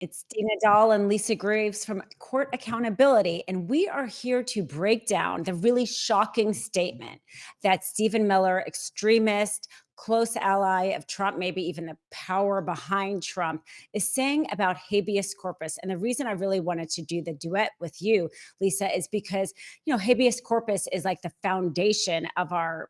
It's Dina and Lisa Graves from Court Accountability, and we are here to break down the really shocking statement that Stephen Miller, extremist, close ally of Trump, maybe even the power behind Trump, is saying about habeas corpus. And the reason I really wanted to do the duet with you, Lisa, is because, habeas corpus is like the foundation of our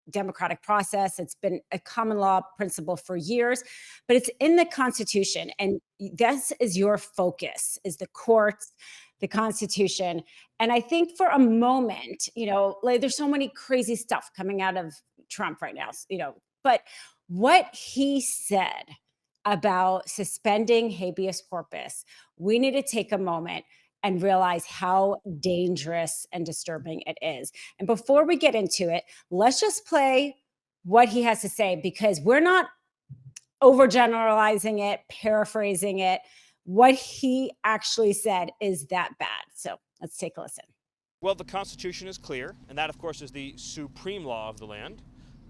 democratic process. It's been a common law principle for years, but it's in the Constitution. And this is your focus, is the courts, the Constitution. And I think for a moment, like there's so many crazy stuff coming out of Trump right now, but what he said about suspending habeas corpus, we need to take a moment and realize how dangerous and disturbing it is. And before we get into it, let's just play what he has to say, because we're not overgeneralizing it, paraphrasing it. What he actually said is that bad. So let's take a listen. Well, the Constitution is clear, and that, of course, is the supreme law of the land,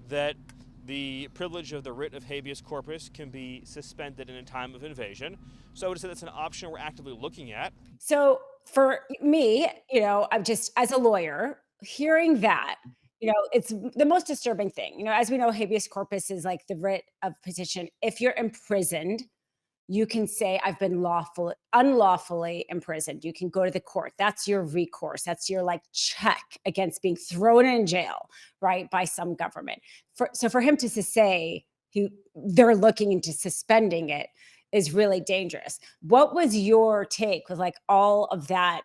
that the privilege of the writ of habeas corpus can be suspended in a time of invasion. So I would say that's an option we're actively looking at. So for me, I'm just, as a lawyer, hearing that, it's the most disturbing thing. As we know, habeas corpus is like the writ of petition. If you're imprisoned, you can say, I've been unlawfully imprisoned. You can go to the court. That's your recourse. That's your check against being thrown in jail, right, by some government. So for him to say they're looking into suspending it is really dangerous. What was your take with all of that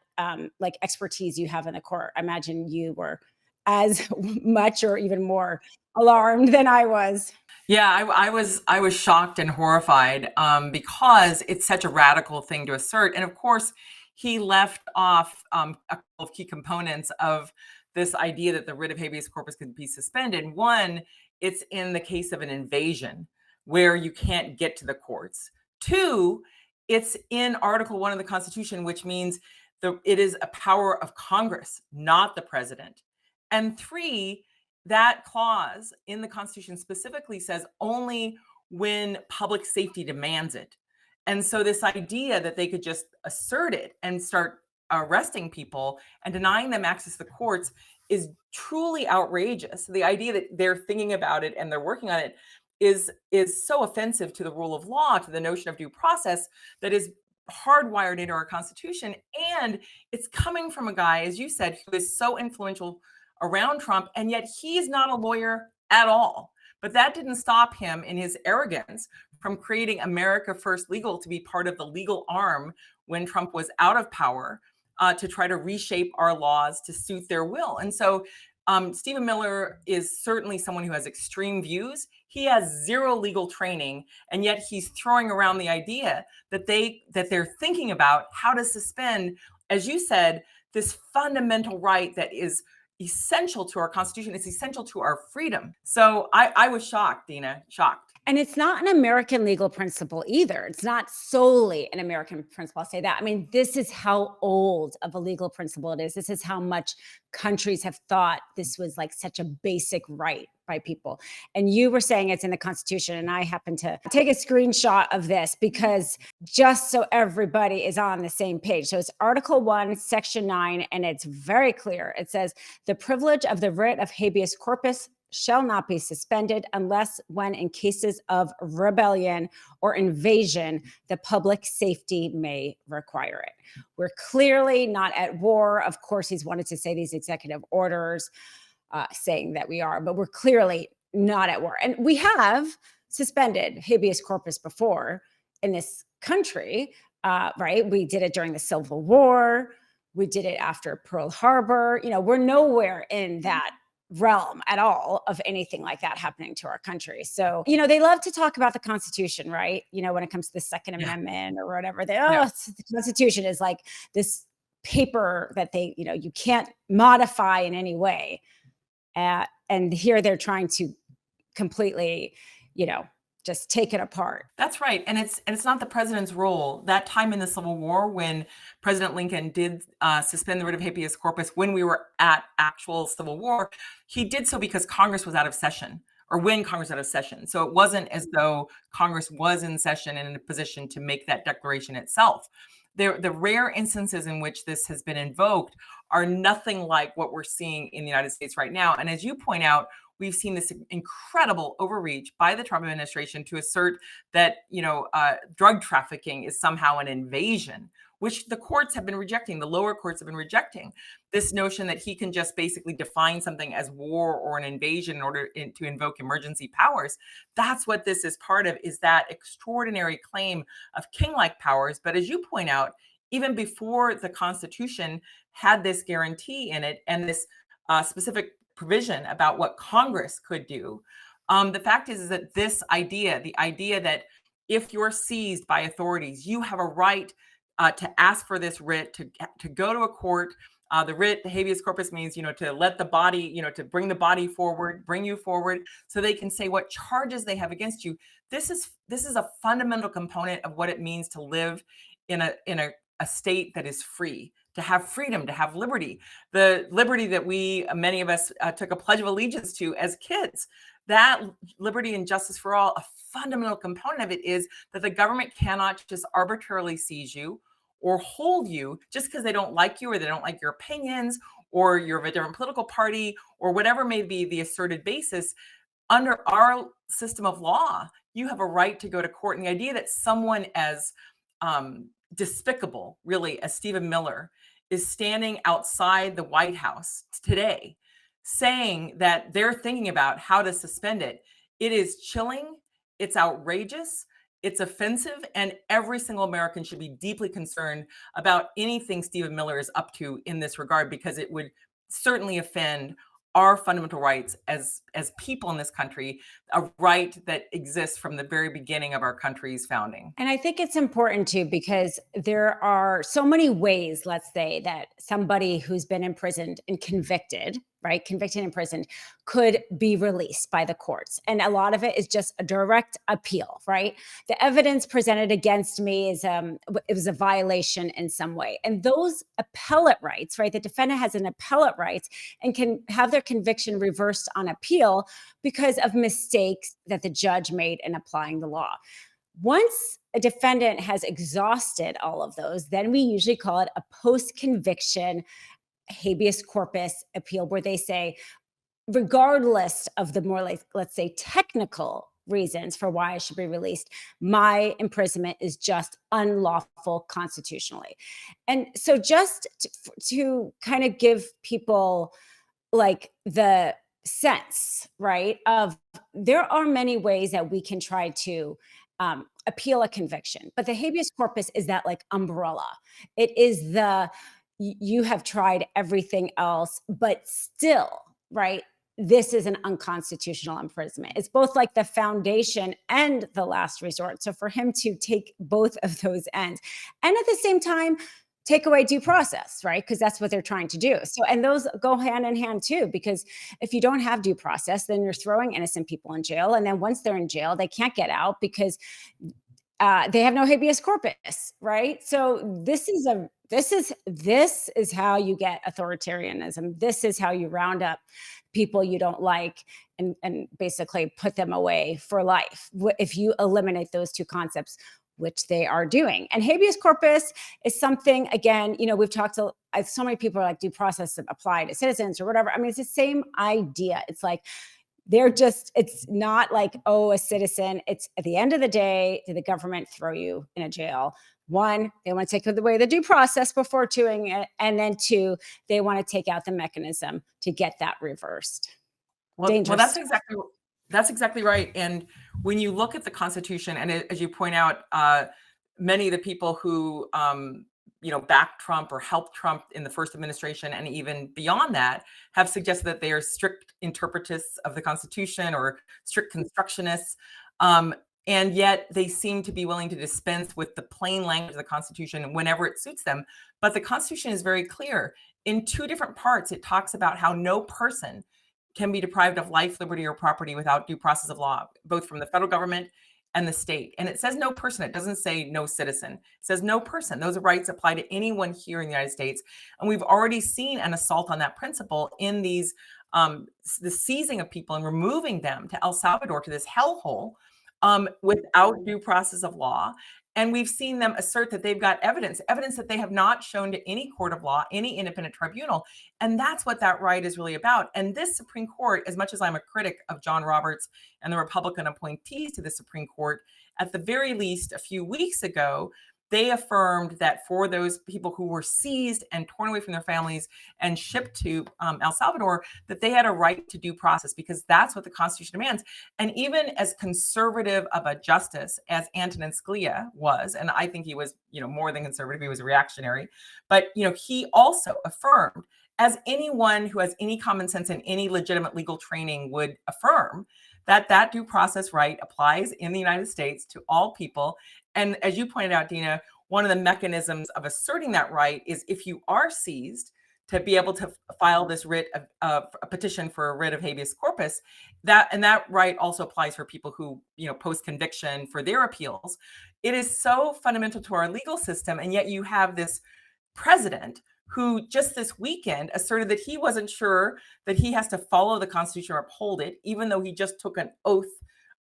expertise you have in the court? I imagine you were as much or even more alarmed than I was. Yeah, I was shocked and horrified because it's such a radical thing to assert. And of course, he left off a couple of key components of this idea that the writ of habeas corpus could be suspended. One, it's in the case of an invasion where you can't get to the courts. Two, it's in Article 1 of the Constitution, which means it is a power of Congress, not the president. And three, that clause in the Constitution specifically says only when public safety demands it. And so this idea that they could just assert it and start arresting people and denying them access to the courts is truly outrageous. The idea that they're thinking about it and they're working on it is so offensive to the rule of law, to the notion of due process that is hardwired into our Constitution. And it's coming from a guy, as you said, who is so influential around Trump, and yet he's not a lawyer at all. But that didn't stop him in his arrogance from creating America First Legal to be part of the legal arm when Trump was out of power, to try to reshape our laws to suit their will. And so Stephen Miller is certainly someone who has extreme views. He has zero legal training, and yet he's throwing around the idea that they're thinking about how to suspend, as you said, this fundamental right that is essential to our Constitution. It's essential to our freedom. So I was shocked, Dina, shocked. And it's not an American legal principle either. It's not solely an American principle. I'll say that. I mean, this is how old of a legal principle it is. This is how much countries have thought this was such a basic right by people. And you were saying it's in the Constitution. And I happen to take a screenshot of this because just so everybody is on the same page. So it's Article 1, Section 9, and it's very clear. It says the privilege of the writ of habeas corpus shall not be suspended unless when in cases of rebellion or invasion, the public safety may require it. We're clearly not at war. Of course, he's wanted to say these executive orders saying that we are, but we're clearly not at war. And we have suspended habeas corpus before in this country, right? We did it during the Civil War. We did it after Pearl Harbor. We're nowhere in that realm at all of anything like that happening to our country. So, they love to talk about the Constitution, right? When it comes to the Second Amendment or whatever, the Constitution is like this paper that you can't modify in any way. And here they're trying to completely, just take it apart. That's right. And it's not the president's role. That time in the Civil War when President Lincoln did suspend the writ of habeas corpus when we were at actual Civil War, he did so because Congress was out of session, or when Congress out of session. So it wasn't as though Congress was in session and in a position to make that declaration itself. The rare instances in which this has been invoked are nothing like what we're seeing in the United States right now. And as you point out, we've seen this incredible overreach by the Trump administration to assert that, drug trafficking is somehow an invasion, which the courts have been rejecting. The lower courts have been rejecting this notion that he can just basically define something as war or an invasion in order to invoke emergency powers. That's what this is part of, is that extraordinary claim of king-like powers. But as you point out, even before the Constitution had this guarantee in it and this specific provision about what Congress could do, the fact is that this idea, the idea that if you're seized by authorities, you have a right to ask for this writ, to go to a court. The writ, the habeas corpus means, to let the body, to bring the body forward, bring you forward, so they can say what charges they have against you. This is a fundamental component of what it means to live in a state that is free, to have freedom, to have liberty, the liberty that many of us took a pledge of allegiance to as kids. That liberty and justice for all, a fundamental component of it is that the government cannot just arbitrarily seize you or hold you just because they don't like you or they don't like your opinions or you're of a different political party or whatever may be the asserted basis. Under our system of law, you have a right to go to court. And the idea that someone as despicable, really, as Stephen Miller is standing outside the White House today saying that they're thinking about how to suspend it, it is chilling, it's outrageous, it's offensive, and every single American should be deeply concerned about anything Stephen Miller is up to in this regard, because it would certainly offend our fundamental rights as people in this country, a right that exists from the very beginning of our country's founding. And I think it's important too, because there are so many ways, let's say, that somebody who's been imprisoned and convicted, right, convicted and imprisoned, could be released by the courts. And a lot of it is just a direct appeal, right? The evidence presented against me is it was a violation in some way. And those appellate rights, right, the defendant has an appellate rights and can have their conviction reversed on appeal because of mistakes that the judge made in applying the law. Once a defendant has exhausted all of those, then we usually call it a post-conviction habeas corpus appeal, where they say, regardless of the more, like, let's say, technical reasons for why I should be released, my imprisonment is just unlawful constitutionally. And so just to kind of give people like the sense, right, of there are many ways that we can try to appeal a conviction, but the habeas corpus is that like umbrella. It is you have tried everything else, but still, right, this is an unconstitutional imprisonment. It's both like the foundation and the last resort. So for him to take both of those ends and at the same time take away due process, right? Because that's what they're trying to do. So, and those go hand in hand too, because if you don't have due process, then you're throwing innocent people in jail. And then once they're in jail, they can't get out because they have no habeas corpus, right? So this is how you get authoritarianism. This is how you round up people you don't like and basically put them away for life. If you eliminate those two concepts, which they are doing. And habeas corpus is something, again, we've talked to so many people are like, due process apply to citizens or whatever. I mean, it's the same idea. It's like, it's not like, oh, a citizen. It's at the end of the day, did the government throw you in a jail? One, they want to take away the due process before doing it. And then two, they want to take out the mechanism to get that reversed. Well, that's exactly right. And when you look at the Constitution, and as you point out, many of the people who backed Trump or helped Trump in the first administration and even beyond that have suggested that they are strict interpretists of the Constitution or strict constructionists. And yet they seem to be willing to dispense with the plain language of the Constitution whenever it suits them. But the Constitution is very clear. In two different parts, it talks about how no person can be deprived of life, liberty, or property without due process of law, both from the federal government and the state. And it says no person. It doesn't say no citizen. It says no person. Those rights apply to anyone here in the United States. And we've already seen an assault on that principle in these the seizing of people and removing them to El Salvador, to this hellhole, without due process of law. And we've seen them assert that they've got evidence that they have not shown to any court of law, any independent tribunal. And that's what that right is really about. And this Supreme Court, as much as I'm a critic of John Roberts and the Republican appointees to the Supreme Court, at the very least, a few weeks ago, they affirmed that for those people who were seized and torn away from their families and shipped to El Salvador, that they had a right to due process, because that's what the Constitution demands. And even as conservative of a justice as Antonin Scalia was, and I think he was, more than conservative, he was reactionary, but, he also affirmed, as anyone who has any common sense and any legitimate legal training would affirm, that due process right applies in the United States to all people. And as you pointed out, Dina, one of the mechanisms of asserting that right is if you are seized, to be able to file this writ of a petition for a writ of habeas corpus. That right also applies for people who, post conviction for their appeals. It is so fundamental to our legal system, and yet you have this president who just this weekend asserted that he wasn't sure that he has to follow the Constitution or uphold it, even though he just took an oath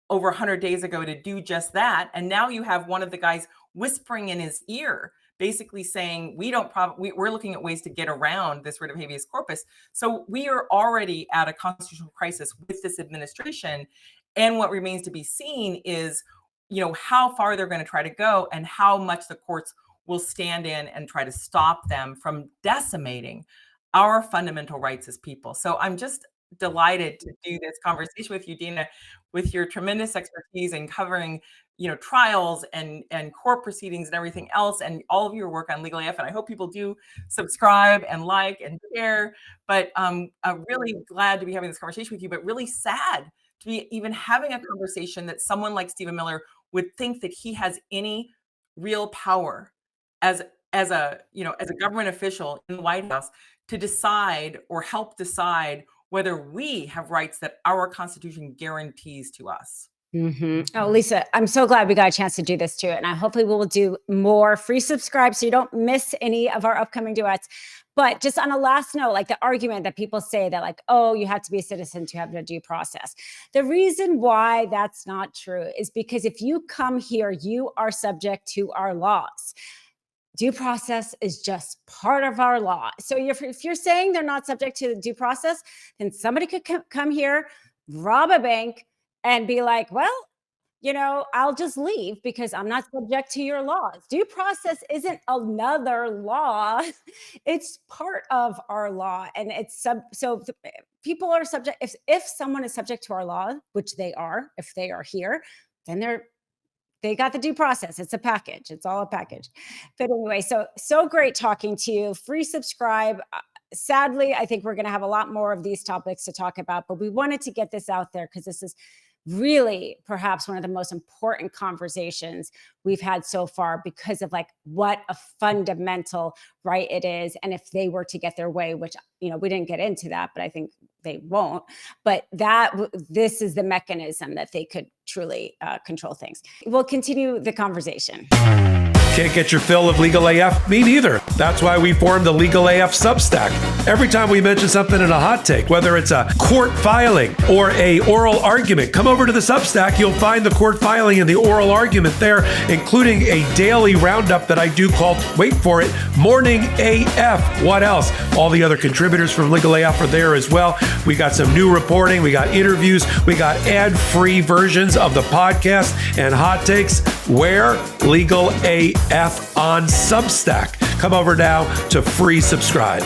over 100 days ago to do just that. And now you have one of the guys whispering in his ear, basically saying, we're looking at ways to get around this writ of habeas corpus. So we are already at a constitutional crisis with this administration. And what remains to be seen is, how far they're going to try to go and how much the courts will stand in and try to stop them from decimating our fundamental rights as people. So I'm just delighted to do this conversation with you, Dina, with your tremendous expertise in covering, trials and court proceedings and everything else, and all of your work on Legal AF. And I hope people do subscribe and like and share. But I'm really glad to be having this conversation with you, but really sad to be even having a conversation that someone like Stephen Miller would think that he has any real power as a government official in the White House to decide or help decide whether we have rights that our Constitution guarantees to us. Mm-hmm. Oh, Lisa, I'm so glad we got a chance to do this too. And hopefully we will do more. Free subscribe so you don't miss any of our upcoming duets. But just on a last note, like the argument that people say that like, oh, you have to be a citizen to have a due process. The reason why that's not true is because if you come here, you are subject to our laws. Due process is just part of our law. So if you're saying they're not subject to due process, then somebody could come here, rob a bank, and be like, well, I'll just leave because I'm not subject to your laws. Due process isn't another law. It's part of our law. And people are subject, if someone is subject to our law, which they are, if they are here, then they got the due process. It's a package. It's all a package. But anyway, so great talking to you. Free subscribe. Sadly, I think we're going to have a lot more of these topics to talk about, but we wanted to get this out there because this is really perhaps one of the most important conversations we've had so far because of like what a fundamental right it is. And if they were to get their way, which, we didn't get into that, but I think they won't, but this is the mechanism that they could truly control things. We'll continue the conversation. Can't get your fill of Legal AF? Me neither. That's why we formed the Legal AF Substack. Every time we mention something in a hot take, whether it's a court filing or a oral argument, come over to the Substack. You'll find the court filing and the oral argument there, including a daily roundup that I do called, wait for it, Morning AF. What else? All the other contributors from Legal AF are there as well. We got some new reporting. We got interviews. We got ad-free versions of the podcast and hot takes. Where? Legal AF on Substack. Come over now to free subscribe.